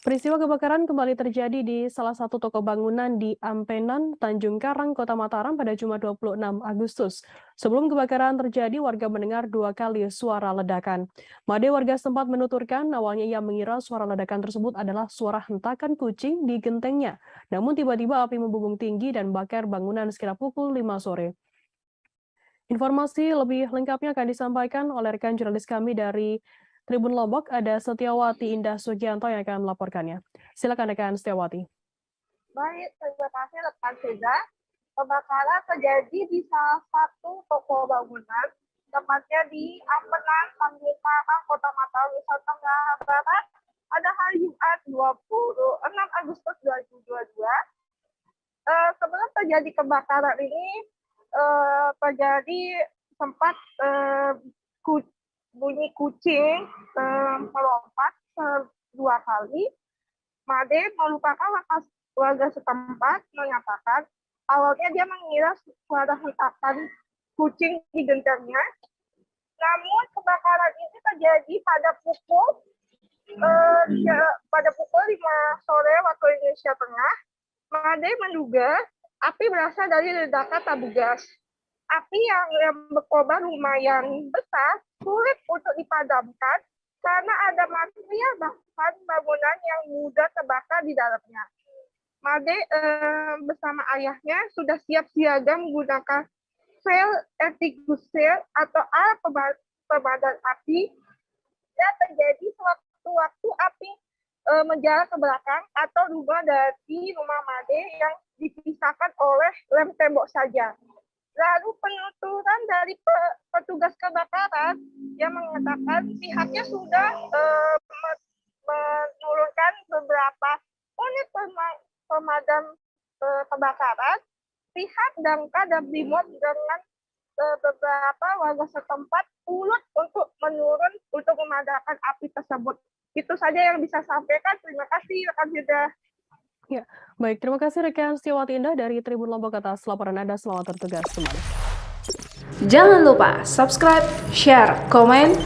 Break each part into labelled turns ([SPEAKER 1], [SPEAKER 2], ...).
[SPEAKER 1] Peristiwa kebakaran kembali terjadi di salah satu toko bangunan di Ampenan, Tanjung Karang, Kota Mataram pada Jumat 26 Agustus. Sebelum kebakaran terjadi, warga mendengar 2 kali suara ledakan. Made warga sempat menuturkan awalnya ia mengira suara ledakan tersebut adalah suara hentakan kucing di gentengnya. Namun tiba-tiba api membumbung tinggi dan bakar bangunan sekitar pukul 5 sore. Informasi lebih lengkapnya akan disampaikan oleh rekan jurnalis kami dari Tribun Lombok, ada Setiawati Indah Sugianto yang akan melaporkannya. Silakan rekan Setiawati.
[SPEAKER 2] Baik, terima kasih rekan Seza. Kebakaran terjadi di salah satu toko bangunan, tepatnya di Ampenan, Tanjung Karang, Kota Mataram, Nusa Tenggara Barat, pada hari Jumat 26 Agustus 2022. Sebelum terjadi kebakaran ini, terjadi sempat bunyi kucing melompat 2 kali. Made merupakan warga setempat mengatakan awalnya dia mengira suara hentakan kucing di gentengnya. Namun kebakaran ini terjadi pada pukul 5 sore waktu Indonesia Tengah. Made menduga api berasal dari ledakan tabung gas. Api yang berkobar lumayan besar, sulit untuk dipadamkan karena ada material bahan bangunan yang mudah terbakar di dalamnya. Made bersama ayahnya sudah siap siaga menggunakan sel extinguisher atau alat pemadam api, dan terjadi sewaktu-waktu api menjalar ke belakang atau rumah dari rumah Made yang dipisahkan oleh lem tembok saja. Lalu penuturan dari petugas kebakaran yang mengatakan pihaknya sudah menurunkan beberapa unit pemadam kebakaran. Pihak damkar dan BRIMOB dengan beberapa warga setempat turut untuk menurun untuk memadamkan api tersebut. Itu saja yang bisa sampaikan. Terima kasih rekan Yuda.
[SPEAKER 1] Ya, baik. Terima kasih rekan Setiawati Indah dari Tribun Lombok atas laporan Anda. Selamat bertugas kembali.
[SPEAKER 3] Jangan lupa subscribe, share, komen,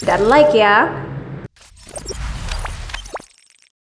[SPEAKER 3] dan like ya.